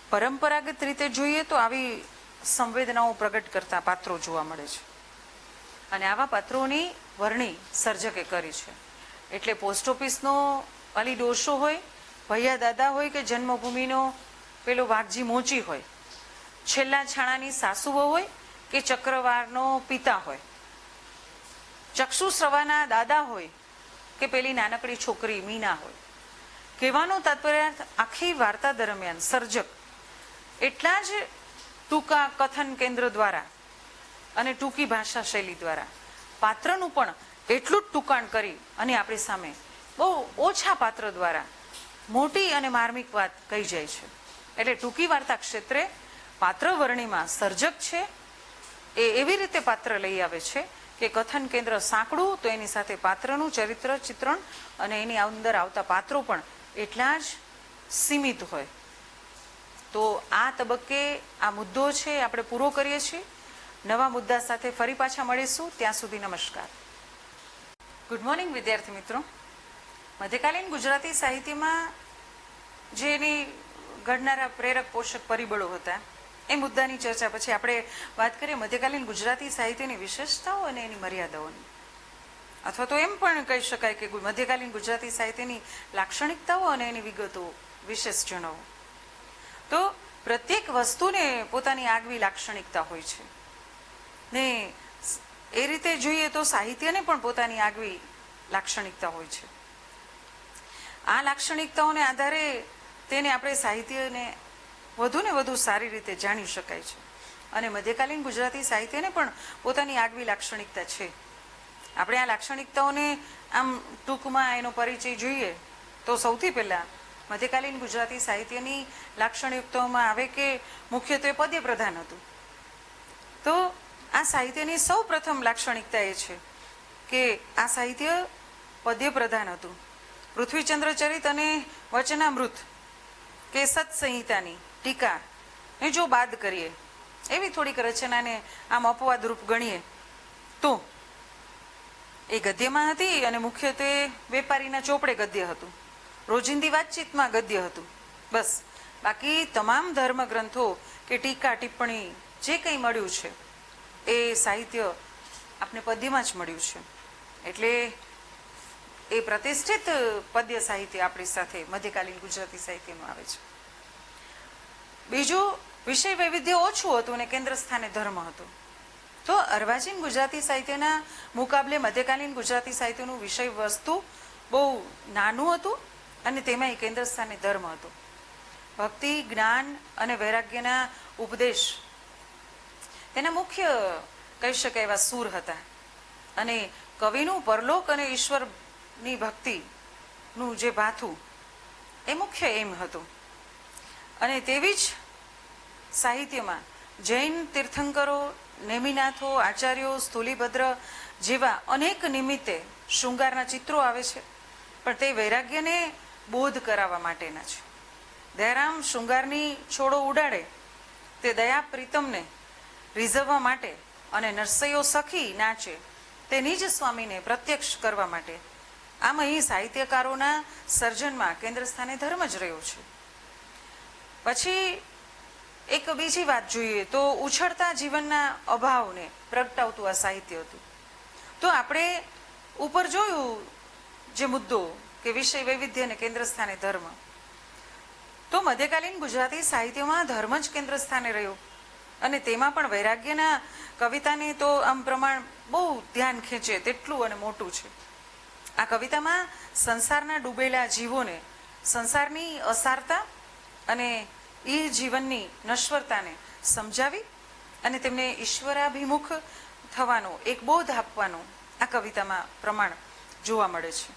પરંપરાગત રીતે જોઈએ તો આવી સંવેદનાઓ પ્રગટ કરતા પાત્રો જોવા મળે છે, અને આવા પાત્રોની વરણી સર્જકે કરી છે. એટલે પોસ્ટ ઓફિસનો અલી ડોસો હોય, ભૈયા દાદા હોય, કે જન્મભૂમિનો પેલો વાઘજી મોચી હોય, છેલ્લા છાણાની સાસુઓ હોય કે ચક્રવારનો પિતા હોય, ચક્ષુશ્રવાના દાદા હોય કે પેલી નાનકડી છોકરી મીના હોય. કહેવાનો તાત્પર્ય આખી વાર્તા દરમિયાન સર્જક એટલા જ ટૂંકા કથન કેન્દ્ર દ્વારા અને ટૂંકી ભાષા શૈલી દ્વારા પાત્રનું પણ એટલું જ ટૂંકાણ કરી અને આપણી સામે બહુ ઓછા પાત્ર દ્વારા મોટી અને માર્મિક વાત કહી જાય છે. એટલે ટૂંકી વાર્તા ક્ષેત્રે પાત્ર વર્ણીમાં સર્જક છે એ એવી રીતે પાત્ર લઈ આવે છે કે કથન કેન્દ્ર સાંકડું તો એની સાથે પાત્રનું ચરિત્ર ચિત્રણ અને એની અંદર આવતા પાત્રો પણ એટલા જ સીમિત હોય. તો આ તબક્કે આ મુદ્દો છે આપણે પૂરો કરીએ છીએ. નવા મુદ્દા સાથે ફરી પાછા મળીશું. ત્યાં સુધી નમસ્કાર. ગુડ મોર્નિંગ વિદ્યાર્થી મિત્રો. મધ્યકાલીન ગુજરાતી સાહિત્યમાં જે એની ઘડનારા પ્રેરક પોષક પરિબળો હતા એ મુદ્દાની ચર્ચા પછી આપણે વાત કરીએ મધ્યકાલીન ગુજરાતી સાહિત્યની વિશેષતાઓ અને એની મર્યાદાઓની, અથવા તો એમ પણ કહી શકાય કે મધ્યકાલીન ગુજરાતી સાહિત્યની લાક્ષણિકતાઓ અને એની વિગતો વિશેષ જણાવો. તો પ્રત્યેક વસ્તુને પોતાની આગવી લાક્ષણિકતા હોય છે ને એ રીતે જોઈએ તો સાહિત્યને પણ પોતાની આગવી લાક્ષણિકતા હોય છે. આ લાક્ષણિકતાઓને આધારે તેને આપણે સાહિત્યને વધુ ને વધુ સારી રીતે જાણી શકાય છે. અને મધ્યકાલીન ગુજરાતી સાહિત્યને પણ પોતાની આગવી લાક્ષણિકતા છે. આપણે આ લાક્ષણિકતાઓને આમ ટૂંકમાં એનો પરિચય જોઈએ તો સૌથી પહેલા મધ્યકાલીન ગુજરાતી સાહિત્યની લાક્ષણિકતાઓમાં આવે કે મુખ્યત્વે પદ્ય પ્રધાન હતું. તો આ સાહિત્યની સૌ પ્રથમ લાક્ષણિકતા એ છે કે આ સાહિત્ય પદ્ય પ્રધાન હતું. પૃથ્વીચંદ્ર ચરિત અને વચનામૃત કે સત સંહિતાની ટીકા એ જો બાદ કરીએ, એવી થોડીક રચનાને આમ અપવાદરૂપ ગણીએ તો એ ગદ્યમાં હતી અને મુખ્યત્વે વેપારીના ચોપડે ગદ્ય હતું, રોજિંદી વાતચીતમાં ગદ્ય હતું. બસ બાકી તમામ ધર્મગ્રંથો કે ટીકા ટિપ્પણી જે કંઈ મળ્યું છે એ સાહિત્ય આપને પદ્યમાં જ મળ્યું છે. એટલે એ પ્રતિષ્ઠિત પદ્ય સાહિત્ય આપણી સાથે મધ્યકાલીન ગુજરાતી સાહિત્યનું આવે છે. બીજું, વિષય વૈવિધ્ય ઓછું હતું અને કેન્દ્ર સ્થાને ધર્મ હતો. તો અર્વાચીન ગુજરાતી સાહિત્યના મુકાબલે મધ્યકાલીન ગુજરાતી સાહિત્યનું વિષય વસ્તુ બહુ નાનું હતું અને તેમાં કેન્દ્ર સ્થાને ધર્મ હતો. ભક્તિ, જ્ઞાન અને વૈરાગ્યના ઉપદેશ તેના મુખ્ય કહી શકાય એવા સૂર હતા. અને કવિનું પરલોક અને ઈશ્વરની ભક્તિનું જે ભાથું એ મુખ્ય એમ હતું. અને તેવી જ સાહિત્યમાં જૈન તીર્થંકરો, નેમિનાથો, આચાર્યો, સ્થૂલીભદ્ર જેવા અનેક નિમિત્તે શૃંગારના ચિત્રો આવે છે, પણ તે વૈરાગ્યને બોધ કરાવવા માટેના છે. દયારામ શૃંગારની છોડો ઉડાડે તે દયા પ્રીતમને રીઝવવા માટે અને નરસૈયો સખી નાચે તે નિજ સ્વામીને પ્રત્યક્ષ કરવા માટે. આમ અહીં સાહિત્યકારોના સર્જનમાં કેન્દ્ર સ્થાને ધર્મ જ રહ્યો છે. પછી એક બીજી વાત જોઈએ તો ઉછળતા જીવનના અભાવને પ્રગટાવતું આ સાહિત્ય હતું. તો આપણે ઉપર જોયું જે મુદ્દો કે વિષય વૈવિધ્ય અને કેન્દ્ર સ્થાને ધર્મ, તો મધ્યકાલીન ગુજરાતી સાહિત્યમાં ધર્મ જ કેન્દ્ર સ્થાને રહ્યો અને તેમાં પણ વૈરાગ્યના કવિતાને તો આમ પ્રમાણ બહુ ધ્યાન ખેંચે તેટલું અને મોટું છે. આ કવિતામાં સંસારના ડૂબેલા જીવોને સંસારની અસારતા અને એ જીવનની નશ્વરતાને સમજાવી અને તેમને ઈશ્વરાભિમુખ થવાનો એક બોધ આપવાનો આ કવિતામાં પ્રમાણ જોવા મળે છે.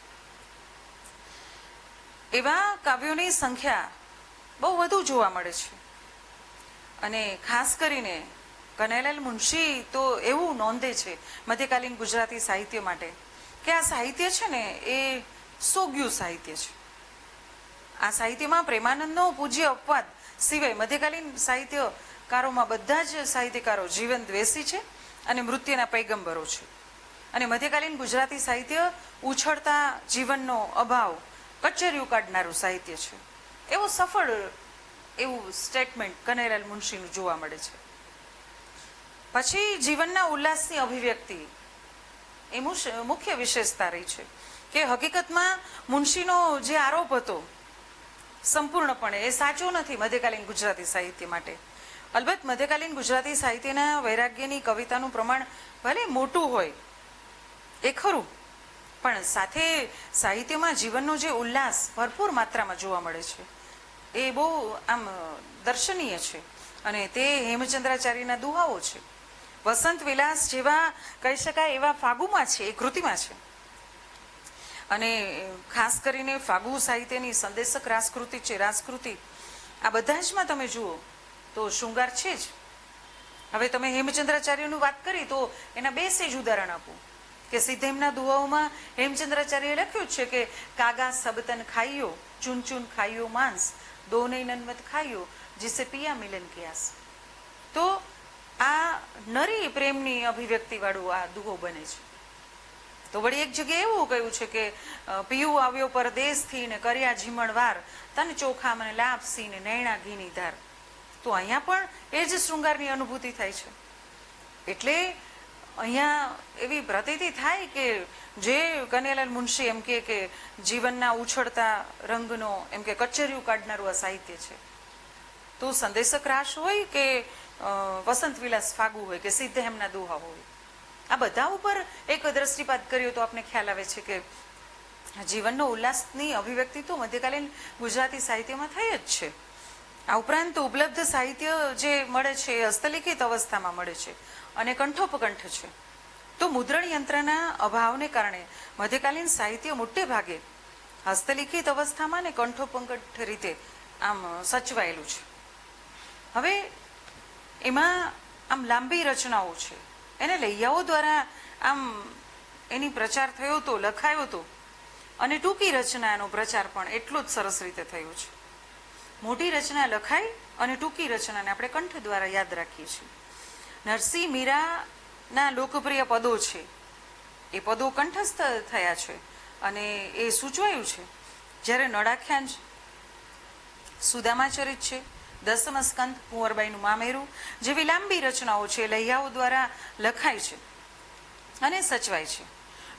એવા કાવ્યોની સંખ્યા બહુ વધુ જોવા મળે છે. અને ખાસ કરીને કનૈયાલાલ મુનશી તો એવું નોંધે છે મધ્યકાલીન ગુજરાતી સાહિત્ય માટે કે આ સાહિત્ય છે ને એ સોગ્યું સાહિત્ય છે. આ સાહિત્યમાં પ્રેમાનંદનો પૂજ્ય અપવાદ સિવાય મધ્યકાલીન સાહિત્યકારોમાં બધા જ સાહિત્યકારો જીવન દ્વેષી છે અને મૃત્યુના પૈગંબરો છે. અને મધ્યકાલીન ગુજરાતી સાહિત્ય ઉછળતા જીવનનો અભાવ કચેરીઓ કાઢનારું સાહિત્ય છે. એવું સફળ એવું સ્ટેટમેન્ટ કનૈયાલાલ મુનશીનું જોવા મળે છે. પછી જીવનના ઉલ્લાસની અભિવ્યક્તિ એ મુખ્ય વિશેષતા રહી છે કે હકીકતમાં મુનશીનો જે આરોપ હતો સંપૂર્ણપણે એ સાચો નથી મધ્યકાલીન ગુજરાતી સાહિત્ય માટે. અલબત્ત મધ્યકાલીન ગુજરાતી સાહિત્યના વૈરાગ્યની કવિતાનું પ્રમાણ ભલે મોટું હોય એ ખરું, પણ સાથે સાહિત્યમાં જીવનનો જે ઉલ્લાસ ભરપૂર માત્રામાં જોવા મળે છે એ બહુ આમ દર્શનીય છે. અને તે હેમચંદ્રાચાર્યના દુહાઓ છે. વસંત વિલાસ જેવા કહી શકાય એવા ફાગુમાં છે, એ કૃતિમાં છે. અને ખાસ કરીને ફાગુ સાહિત્યની સંદેશક રાસકૃતિ છે, રાસકૃતિ, આ બધા જમાં તમે જુઓ તો શૃંગાર છે જ. હવે તમે હેમચંદ્રાચાર્યનું વાત કરી તો એના બે સેજ ઉદાહરણ આપું કે સિદ્ધેમના દુહાઓમાં હેમચંદ્રાચાર્યએ લખ્યું છે કે કાગા સબતન ખાઈયો, ચૂન ચૂન ખાઈયો માંસ, દોને નન્મત ખાઈયો, जिसे पिया मिलन कियास. તો આ નરી પ્રેમની અભિવ્યક્તિ વાળું આ દુહો બને છે. તો વળી એક જગ્યાએ એવું કહ્યું છે કે પિયું આવ્યો પરદેશથી ને કર્યા જીમણવાર, તન ચોખા મને લાપસી ને નૈણા ઘીની ધાર. તો અહીંયા પણ એ જ શૃંગારની અનુભૂતિ થાય છે. એટલે અહીંયા એવી પ્રતીતિ થાય કે જે કનૈયાલાલ મુનશી એમ કે જીવનના ઉછળતા રંગનો એમ કે કચેરીઓ કાઢનારું આ સાહિત્ય છે. તો સંદેશક રાસ હોય કે વસંત વિલાસ ફાગુ હોય કે સિદ્ધહેમના દુહા હોય, આ બધા ઉપર એક દ્રષ્ટિપાત કર્યો તો આપને ખ્યાલ આવે છે કે જીવનનો ઉલ્લાસની અભિવ્યક્તિ તો મધ્યકાલીન ગુજરાતી સાહિત્યમાં થઈ જ છે. આ ઉપરાંત ઉપલબ્ધ સાહિત્ય જે મળે છે એ હસ્તલિખિત અવસ્થામાં મળે છે અને કંઠોપકંઠ છે. તો મુદ્રણ યંત્રના અભાવને કારણે મધ્યકાલીન સાહિત્ય મોટે ભાગે હસ્તલિખિત અવસ્થામાં ને કંઠોપકંઠ રીતે આમ સચવાયેલું છે. હવે એમાં આમ લાંબી રચનાઓ છે, એને લૈયાઓ દ્વારા આમ એની પ્રચાર થયો હતો, લખાયો હતો. અને ટૂંકી રચનાનો પ્રચાર પણ એટલો જ સરસ રીતે થયો છે. મોટી રચના લખાય અને ટૂંકી રચનાને આપણે કંઠ દ્વારા યાદ રાખીએ છીએ. નરસિંહ મીરાના લોકપ્રિય પદો છે એ પદો કંઠસ્થ થયા છે અને એ સૂચવાયું છે. જ્યારે નળાખ્યાન સુદામા ચરિત છે, દસમ સ્કંદ, કુંવરબાઈનું મામેરું જેવી લાંબી રચનાઓ છે લૈયાઓ દ્વારા લખાય છે અને સચવાય છે.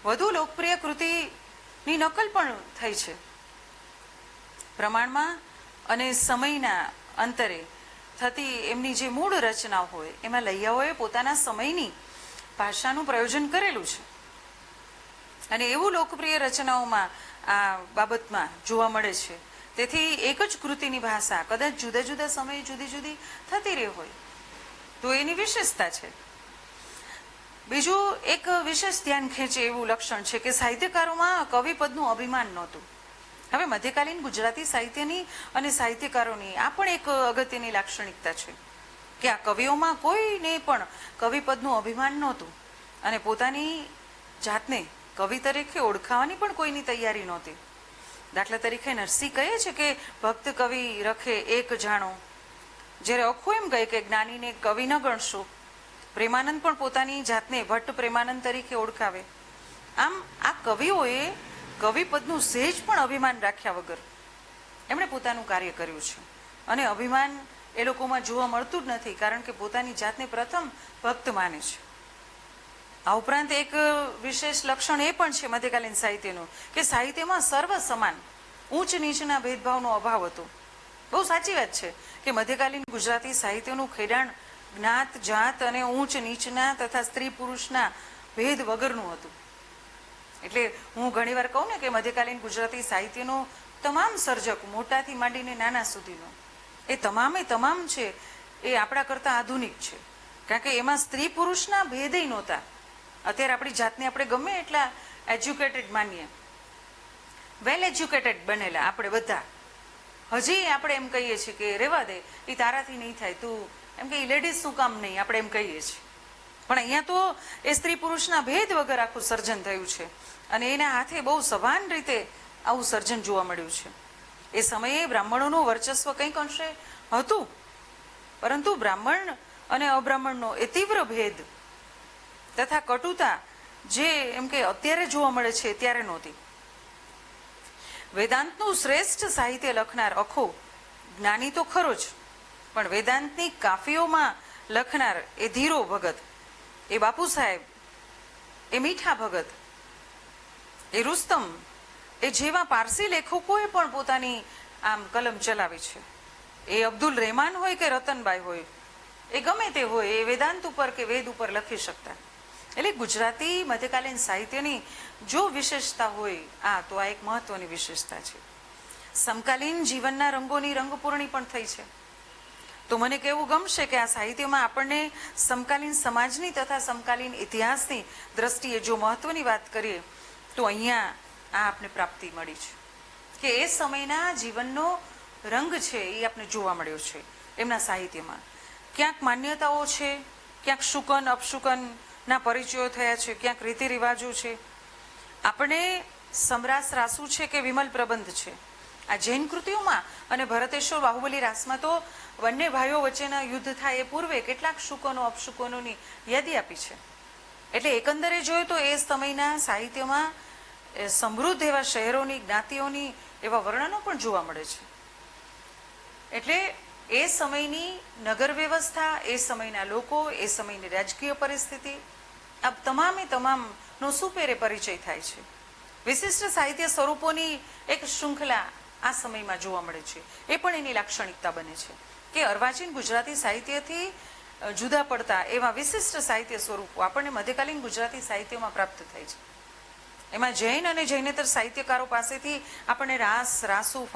વધુ લોકપ્રિય કૃતિની નકલ પણ થઈ છે. પ્રમાણમાં અને સમયના અંતરે થતી એમની જે મૂળ રચનાઓ હોય એમાં લૈયાઓએ પોતાના સમયની ભાષાનું પ્રયોજન કરેલું છે અને એવું લોકપ્રિય રચનાઓમાં આ બાબતમાં જોવા મળે છે. તેથી એક જ કૃતિની ભાષા કદાચ જુદા જુદા સમયે જુદી જુદી થતી રહી હોય તો એની વિશેષતા છે. બીજું એક વિશેષ ધ્યાન ખેંચે એવું લક્ષણ છે કે સાહિત્યકારોમાં કવિપદનું અભિમાન નહોતું. હવે મધ્યકાલીન ગુજરાતી સાહિત્યની અને સાહિત્યકારોની આ પણ એક અગત્યની લાક્ષણિકતા છે કે આ કવિઓમાં કોઈને પણ કવિપદનું અભિમાન નહોતું અને પોતાની જાતને કવિ તરીકે ઓળખાવાની પણ કોઈની તૈયારી નહોતી. દાખલા તરીકે નરસિંહ કહે છે કે ભક્ત કવિ રખે એક જાણો, જ્યારે અખો એમ કહે કે જ્ઞાનીને કવિ ન ગણશો. પ્રેમાનંદ પણ પોતાની જાતને ભટ્ટ પ્રેમાનંદ તરીકે ઓળખાવે. આમ આ કવિઓએ કવિપદનું સહેજ પણ અભિમાન રાખ્યા વગર એમણે પોતાનું કાર્ય કર્યું છે અને અભિમાન એ લોકોમાં જોવા મળતું જ નથી, કારણ કે પોતાની જાતને પ્રથમ ભક્ત માને છે. આ ઉપરાંત એક વિશેષ લક્ષણ એ પણ છે મધ્યકાલીન સાહિત્યનું કે સાહિત્યમાં સર્વ સમાન, ઊંચ નીચના ભેદભાવનો અભાવ હતો. બહુ સાચી વાત છે કે મધ્યકાલીન ગુજરાતી સાહિત્યનું ખેડાણ જ્ઞાત જાત અને ઊંચ નીચના તથા સ્ત્રી પુરુષના ભેદ વગરનું હતું. એટલે હું ઘણીવાર કહું ને કે મધ્યકાલીન ગુજરાતી સાહિત્યનો તમામ સર્જક મોટાથી માંડીને નાના સુધીનો એ તમામ છે એ આપણા કરતાં આધુનિક છે, કારણ કે એમાં સ્ત્રી પુરુષના ભેદેય નહોતા. અત્યારે આપણી જાતને આપણે ગમે એટલા એજ્યુકેટેડ માનીએ, વેલ એજ્યુકેટેડ બનેલા આપણે બધા, હજી આપણે એમ કહીએ છીએ કે રહેવા દે, એ તારાથી નહીં થાય, તું એમ કે લેડીઝ શું કામ નહીં, આપણે એમ કહીએ છીએ. પણ અહીંયા તો એ સ્ત્રી પુરુષના ભેદ વગર આખું સર્જન થયું છે અને એના હાથે બહુ સભાન રીતે આવું સર્જન જોવા મળ્યું છે. એ સમયે બ્રાહ્મણોનું વર્ચસ્વ કંઈક અંશે હતું, પરંતુ બ્રાહ્મણ અને અબ્રાહ્મણનો એ તીવ્ર ભેદ તથા કટુતા જે એમ કે અત્યારે જોવા મળે છે ત્યારે નહોતી. વેદાંતનું શ્રેષ્ઠ સાહિત્ય લખનાર અખો જ્ઞાની તો ખરો જ, પણ વેદાંતની કાફીઓમાં લખનાર એ ધીરો ભગત, એ બાપુ સાહેબ, એ મીઠા ભગત, એ રુસ્તમ, એ જેવા પારસી લેખકોએ પણ પોતાની આમ કલમ ચલાવી છે. એ અબ્દુલ રહેમાન હોય કે રતનબાઈ હોય, એ ગમે તે હોય, એ વેદાંત ઉપર કે વેદ ઉપર લખી શકતા. એટલે ગુજરાતી મધ્યકાલીન સાહિત્યની જો વિશેષતા હોય તો આ એક મહત્વની વિશેષતા છે. સમકાલીન જીવનના રંગોની રંગપૂર્ણી પણ થઈ છે. તો મને કહેવું ગમશે કે આ સાહિત્યમાં આપણને સમકાલીન સમાજની તથા સમકાલીન ઇતિહાસની દ્રષ્ટિએ જો મહત્વની વાત કરીએ તો અહીંયા આ આપને પ્રાપ્તિ મળી છે કે એ સમયના જીવનનો રંગ છે એ આપણે જોવા મળ્યો છે એમના સાહિત્યમાં. ક્યાંક માન્યતાઓ છે, ક્યાંક શુકન અપશુકનના પરિચયો થયા છે, ક્યાંક રીતિ રિવાજો છે. આપણે સમરાસ રાસુ છે કે વિમલ પ્રબંધ છે, આ જૈન કૃતિઓમાં અને ભરતેશ્વર બાહુબલી રાસમાં તો બંને ભાઈઓ વચ્ચેના યુદ્ધ થાય એ પૂર્વે કેટલાક શુકનો અપશુકનોની યાદી આપી છે. એટલે એકંદરે જોઈએ તો એ સમયના સાહિત્યમાં સમૃદ્ધ એવા શહેરોની, જ્ઞાતિઓની એવા વર્ણનો પણ જોવા મળે છે. એટલે એ સમયની નગર વ્યવસ્થા, એ સમયના લોકો, એ સમયની રાજકીય પરિસ્થિતિ, આ તમામનો સુપેરે પરિચય થાય છે. વિશિષ્ટ સાહિત્ય સ્વરૂપોની એક શૃંખલા આ સમયમાં જોવા મળે છે. એ પણ એની લાક્ષણિકતા બને છે કે અર્વાચીન ગુજરાતી સાહિત્યથી જુદા પડતા એવા વિશિષ્ટ સાહિત્ય સ્વરૂપો આપણને મધ્યકાલીન ગુજરાતી સાહિત્યમાં પ્રાપ્ત થાય છે. એમાં જૈન અને જૈનેતર સાહિત્યકારો પાસેથી આપણને રાસ, રાસુ,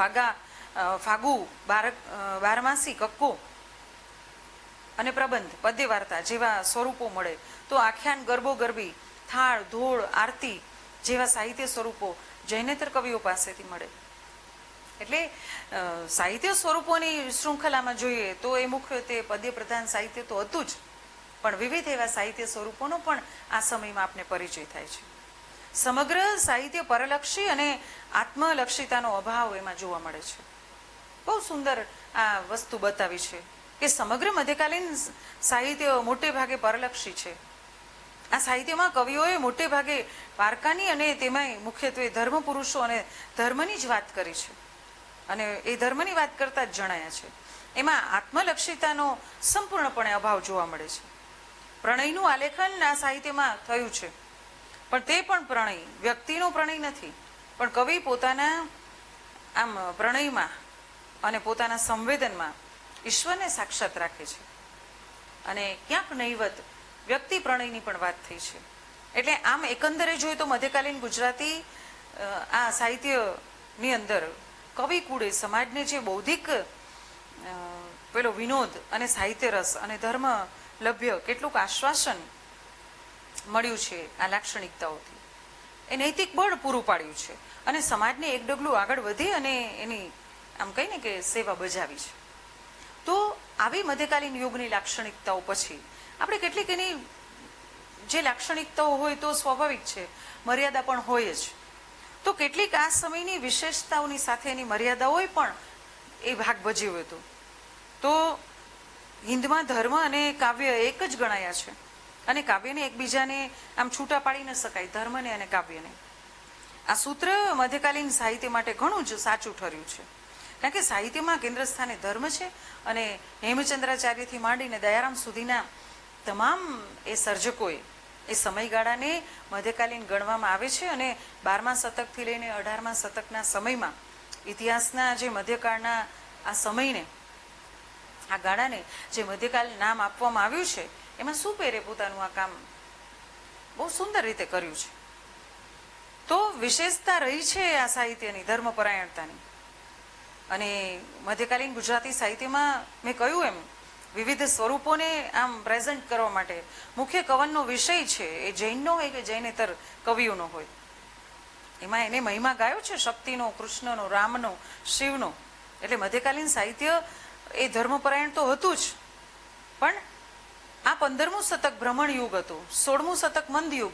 ફાગુ, બારમાસી, કક્કો અને પ્રબંધ, પદ્ય વાર્તા જેવા સ્વરૂપો મળે. તો આખ્યાન, ગરબો ગરબી, થાળ, ધોળ, આરતી જેવા સાહિત્ય સ્વરૂપો જૈનેતર કવિઓ પાસેથી મળે. એટલે સાહિત્ય સ્વરૂપોની શૃંખલામાં જોઈએ તો એ મુખ્યત્વે પદ્ય પ્રધાન સાહિત્ય તો હતું જ, પણ વિવિધ એવા સાહિત્ય સ્વરૂપોનો પણ આ સમયમાં આપને પરિચય થાય છે. સમગ્ર સાહિત્ય પરલક્ષી અને આત્મલક્ષિતાનો અભાવ એમાં જોવા મળે છે. બહુ સુંદર આ વસ્તુ બતાવી છે કે સમગ્ર મધ્યકાલીન સાહિત્ય મોટે ભાગે પરલક્ષી છે. આ સાહિત્યમાં કવિઓએ મોટે ભાગે પારકાની અને તેમાંય મુખ્યત્વે ધર્મ પુરુષો અને ધર્મની જ વાત કરી છે અને એ ધર્મની વાત કરતા જ જણાયા છે. એમાં આત્મલક્ષિતાનો સંપૂર્ણપણે અભાવ જોવા મળે છે. પ્રણયનું આલેખન આ સાહિત્યમાં થયું છે, પણ તે પણ પ્રણય વ્યક્તિનો પ્રણય નથી, પણ કવિ પોતાના આમ પ્રણયમાં અને પોતાના સંવેદનમાં ઈશ્વરને સાક્ષાત રાખે છે અને ક્યાંક નહીવત વ્યક્તિ પ્રણયની પણ વાત થઈ છે. એટલે આમ એકંદરે જોઈએ તો મધ્યકાલીન ગુજરાતી આ સાહિત્યની અંદર કવિ કુળે સમાજને જે બૌદ્ધિક પેલો વિનોદ અને સાહિત્ય રસ અને ધર્મ લભ્ય કેટલુંક આશ્વાસન મળ્યું છે આ લાક્ષણિકતાઓથી, એ નૈતિક બળ પૂરું પાડ્યું છે અને સમાજને એક ડગલું આગળ વધી અને એની આમ કહીને કે સેવા બજાવી છે. તો આવી મધ્યકાલીન યુગની લાક્ષણિકતાઓ પછી આપણે કેટલીક એની જે લાક્ષણિકતાઓ હોય તો સ્વાભાવિક છે, મર્યાદા પણ હોય જ. તો કેટલીક આ સમયની વિશેષતાઓની સાથે એની મર્યાદાઓએ પણ એ ભાગ ભજવ્યો હતો. તો હિન્દમાં ધર્મ અને કાવ્ય એક જ ગણાયા છે અને કાવ્યને એકબીજાને આમ છૂટા પાડી ન શકાય, ધર્મને અને કાવ્યને. આ સૂત્ર મધ્યકાલીન સાહિત્ય માટે ઘણું જ સાચું ઠર્યું છે, કારણ કે સાહિત્યમાં કેન્દ્ર સ્થાને ધર્મ છે અને હેમચંદ્રાચાર્યથી માંડીને દયારામ સુધીના તમામ એ સર્જકોએ એ સમયગાળાને મધ્યકાલીન ગણવામાં આવે છે અને 12મા શતકથી લઈને 18મા શતકના સમયમાં ઇતિહાસના જે મધ્યકાળના આ સમયને, આ ગાળાને જે મધ્યકાલ નામ આપવામાં આવ્યું છે, એમાં સુપેરે પોતાનું આ કામ બહુ સુંદર રીતે કર્યું છે. તો વિશેષતા રહી છે આ સાહિત્યની ધર્મપરાયણતાની. અને મધ્યકાલીન ગુજરાતી સાહિત્યમાં મેં કહ્યું એમ વિવિધ સ્વરૂપોને આમ પ્રેઝન્ટ કરવા માટે મુખ્ય કવનનો વિષય છે એ જૈનનો હોય કે જૈનેતર કવિઓનો હોય. એમાં એને મહિમા ગાયો છે શક્તિનો, કૃષ્ણનો, રામનો, શિવનો. એટલે મધ્યકાલીન સાહિત્ય એ ધર્મપરાયણ તો હતું જ, પણ આ 15મું શતક ભ્રમણ યુગ હતું, 16મું શતક મંદ યુગ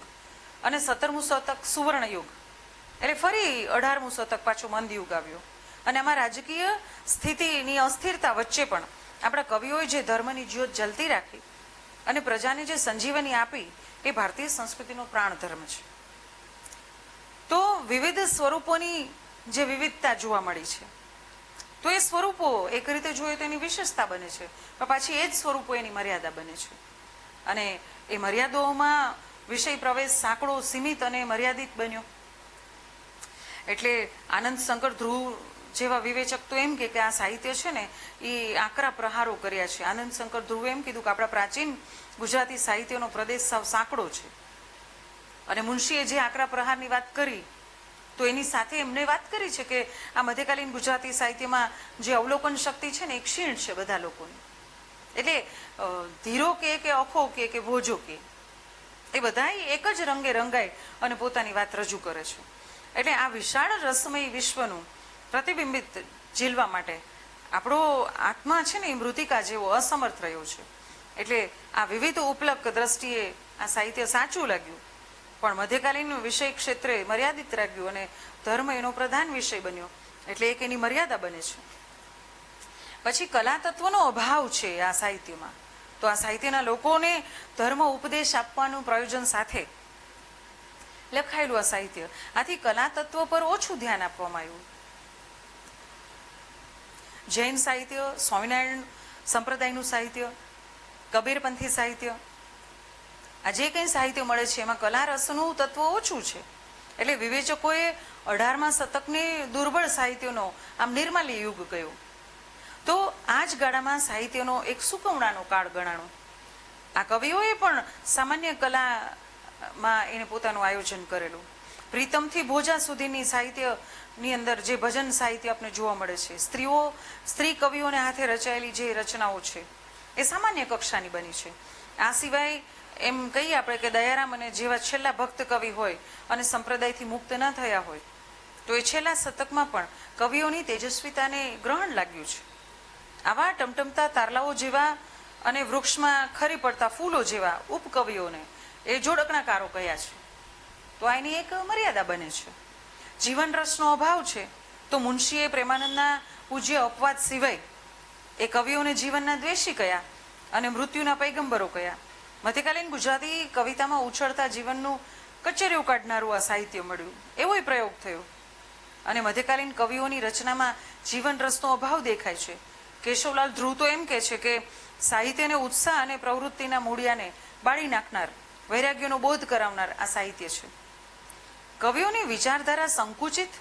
અને 17મું શતક સુવર્ણ યુગ. એટલે ફરી 18મું શતક પાછું મંદ યુગ આવ્યો અને આમાં રાજકીય સ્થિતિની અસ્થિરતા વચ્ચે પણ આપણા કવિઓએ જે ધર્મની જ્યોત જલતી રાખી અને પ્રજાને જે સંજીવની આપી એ ભારતીય સંસ્કૃતિનો પ્રાણ ધર્મ છે. તો વિવિધ સ્વરૂપોની જે વિવિધતા જોવા મળી છે, તો એ સ્વરૂપો એક રીતે જોઈએ તો એની વિશેષતા બને છે, પણ પાછી એ જ સ્વરૂપો એની મર્યાદા બને છે અને એ મર્યાદાઓમાં વિષય પ્રવેશ સાંકડો, સીમિત અને મર્યાદિત બન્યો. એટલે આનંદ શંકર ધ્રુવ જેવા વિવેચક તો એમ કે આ સાહિત્ય છે ને એ આકરા પ્રહારો કર્યા છે. આનંદ શંકર ધ્રુવે એમ કીધું કે આપણા પ્રાચીન ગુજરાતી સાહિત્યનો પ્રદેશ સાવ સાંકડો છે અને મુનશીએ જે આકરા પ્રહારની વાત કરી તો એની સાથે એમને વાત કરી છે કે આ મધ્યકાલીન ગુજરાતી સાહિત્યમાં જે અવલોકન શક્તિ છે ને એ ક્ષીણ છે બધા લોકોની. એટલે ધીરો કે અખો કે ભોજો કે એ બધા એક જ રંગે રંગાય અને પોતાની વાત રજૂ કરે છે. એટલે આ વિશાળ રસમય વિશ્વનું પ્રતિબિંબિત ઝીલવા માટે આપણો આત્મા છે ને એ મૃતિકા જેવો અસમર્થ રહ્યો છે. એટલે આ વિવિધ ઉપલબ્ધ દ્રષ્ટિએ આ સાહિત્ય સાચું લાગ્યું, પણ મધ્યકાલીન વિષય ક્ષેત્રે મર્યાદિત રાખ્યું અને ધર્મ એનો પ્રધાન વિષય બન્યો, એટલે એક એની મર્યાદા બને છે. પછી કલા તત્વનો અભાવ છે આ સાહિત્યમાં. તો આ સાહિત્યના લોકોને ધર્મ ઉપદેશ આપવાનું પ્રયોજન સાથે લખાયેલું આ સાહિત્ય, આથી કલા તત્વ પર ઓછું ધ્યાન આપવામાં આવ્યું. જૈન સાહિત્ય, સ્વામિનારાયણ સંપ્રદાયનું સાહિત્ય, કબીરપંથી સાહિત્ય, આ જે કંઈ સાહિત્ય મળે છે એમાં કલા રસનું તત્વ ઓછું છે. એટલે વિવેચકોએ 18મા શતકને દુર્બળ સાહિત્યનો આમ નિર્માલ્ય યુગ કહ્યો. તો આ જ ગાળામાં સાહિત્યનો એક સુકવણાનો કાળ ગણાણો. આ કવિઓએ પણ સામાન્ય કલામાં એને પોતાનું આયોજન કરેલું. પ્રીતમથી ભોજા સુધીની સાહિત્યની અંદર જે ભજન સાહિત્ય આપણે જોવા મળે છે, સ્ત્રી કવિઓને હાથે રચાયેલી જે રચનાઓ છે એ સામાન્ય કક્ષાની બની છે. આ સિવાય એમ કહીએ આપણે કે દયારામ અને જેવા છેલ્લા ભક્ત કવિ હોય અને સંપ્રદાયથી મુક્ત ન થયા હોય તો એ છેલ્લા શતકમાં પણ કવિઓની તેજસ્વીતાને ગ્રહણ લાગ્યું છે. આવા ટમટમતા તારલાઓ જેવા અને વૃક્ષમાં ખરી પડતા ફૂલો જેવા ઉપકવિઓને એ જોડકણાકારો કહ્યા છે. તો આ એની એક મર્યાદા બને છે. જીવન રસનો અભાવ છે તો મુનશીએ પ્રેમાનંદના પૂજ્ય અપવાદ સિવાય એ કવિઓને જીવનના દ્વેષી કયા અને મૃત્યુના પૈગંબરો કયા. મધ્યકાલીન ગુજરાતી કવિતામાં ઉછળતા જીવનનું કચેરીઓ કાઢનારું આ સાહિત્ય મળ્યું, એવો પ્રયોગ થયો. અને મધ્યકાલીન કવિઓની રચનામાં જીવન રસનો અભાવ દેખાય છે. કેશવલાલ ધ્રુવ તો એમ કહે છે કે સાહિત્યને ઉત્સાહ અને પ્રવૃત્તિના મૂળિયાને બાળી નાખનાર, વૈરાગ્યનો બોધ કરાવનાર આ સાહિત્ય છે. કવિઓની વિચારધારા સંકુચિત,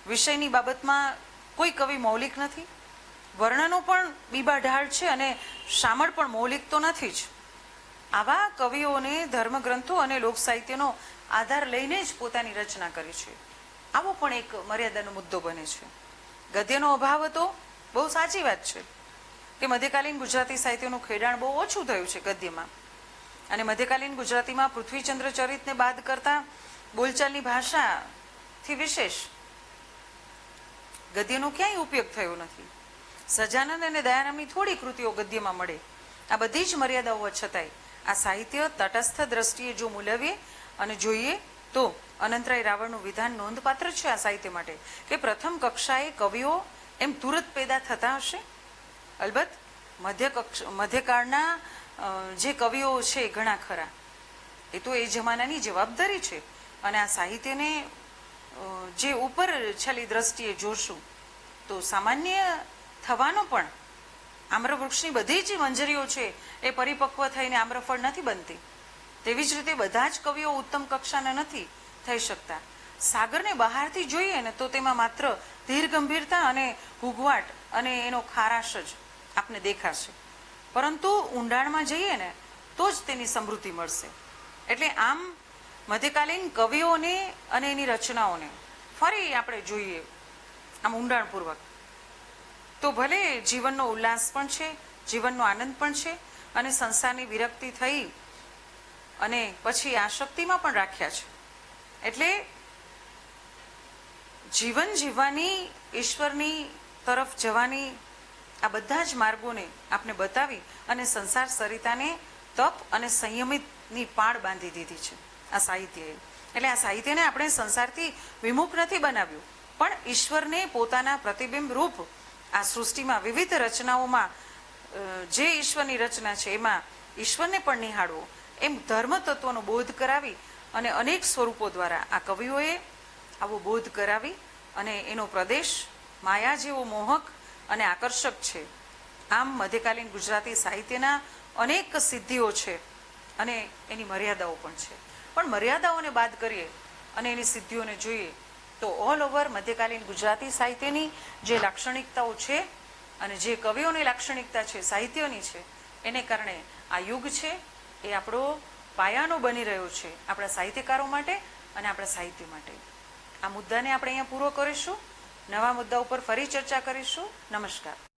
વિષયની બાબતમાં કોઈ કવિ મૌલિક નથી. વર્ણનો પણ બીબા ઢાળ છે અને શામળ પણ મૌલિક તો નથી જ. આવા કવિઓને ધર્મગ્રંથો અને લોક સાહિત્યનો આધાર લઈને જ પોતાની રચના કરી છે. આવો પણ એક મર્યાદાનો મુદ્દો બને છે. ગદ્યનો અભાવ હતો, બહુ સાચી વાત છે કે મધ્યકાલીન ગુજરાતી સાહિત્યનું ખેડાણ બહુ ઓછું થયું છે ગદ્યમાં. અને મધ્યકાલીન ગુજરાતીમાં પૃથ્વીચંદ્ર ચરિતને બાદ કરતા બોલચાલની ભાષાથી વિશેષ ગદ્યનો ક્યાંય ઉપયોગ થયો નથી. સજાનંદ અને દયારામની થોડી કૃતિઓ ગદ્યમાં મળે. આ બધી જ મર્યાદાઓ છતાંય આ સાહિત્ય તટસ્થ દ્રષ્ટિએ જો મૂલવીએ અને જોઈએ તો અનંતરાય રાવળનું વિધાન નોંધપાત્ર છે આ સાહિત્ય માટે કે પ્રથમ કક્ષાએ કવિઓ એમ તુરત પેદા થતા હશે. અલબત્ત મધ્યકાળના જે કવિઓ છે ઘણા ખરા, એ તો એ જમાનાની જવાબદારી છે. અને આ સાહિત્યને જે ઉપર છેલ્લી દ્રષ્ટિએ જોશું તો સામાન્ય થવાનો પણ આમ્રવૃક્ષની બધી જ મંજરીઓ છે એ પરિપક્વ થઈને આમ્રફળ નથી બનતી. તેવી જ રીતે બધા જ કવિઓ ઉત્તમ કક્ષાના નથી થઈ શકતા. સાગરને બહારથી જોઈએ ને તો તેમાં માત્ર ધીર ગંભીરતા અને હુગવાટ અને એનો ખારાશ જ આપને દેખાશે, પરંતુ ઊંડાણમાં જઈએ ને તો જ તેની સમૃદ્ધિ મળશે. એટલે આમ મધ્યકાલીન કવિઓને અને એની રચનાઓને ફરી આપણે જોઈએ આમ ઊંડાણપૂર્વક તો ભલે જીવનનો ઉલ્લાસ પણ છે, જીવનનો આનંદ પણ છે અને સંસારની વિરક્તિ થઈ અને પછી આસક્તિમાં પણ રાખ્યા છે. એટલે જીવન જીવવાની, ઈશ્વરની તરફ જવાની આ બધા જ માર્ગોને આપણે બતાવી અને સંસાર સરિતાને તપ અને સંયમિતની પાળ બાંધી દીધી છે આ સાહિત્યએ. એટલે આ સાહિત્યને આપણે સંસારથી વિમુખ નથી બનાવ્યું, પણ ઈશ્વરને પોતાના પ્રતિબિંબ રૂપ આ સૃષ્ટિમાં વિવિધ રચનાઓમાં જે ઈશ્વરની રચના છે એમાં ઈશ્વરને પણ નિહાળવો, એમ ધર્મ તત્વનો બોધ કરાવી અને અનેક સ્વરૂપો દ્વારા આ કવિઓએ આવો બોધ કરાવી અને એનો પ્રદેશ માયા જેવો મોહક અને આકર્ષક છે. આમ મધ્યકાલીન ગુજરાતી સાહિત્યના અનેક સિદ્ધિઓ છે અને એની મર્યાદાઓ પણ છે. પણ મર્યાદાઓને બાદ કરીએ અને એની સિદ્ધિઓને જોઈએ તો ઓલ ઓવર મધ્યકાલીન ગુજરાતી સાહિત્યની જે લાક્ષણિકતાઓ છે અને જે કવિઓની લાક્ષણિકતા છે સાહિત્યની છે, એને કારણે આ યુગ છે એ આપણો પાયાનો બની રહ્યો છે આપણા સાહિત્યકારો માટે અને આપણા સાહિત્ય માટે. આ મુદ્દાને આપણે અહીંયા પૂરો કરીશું. નવા મુદ્દા ઉપર ફરી ચર્ચા કરીશું. નમસ્કાર.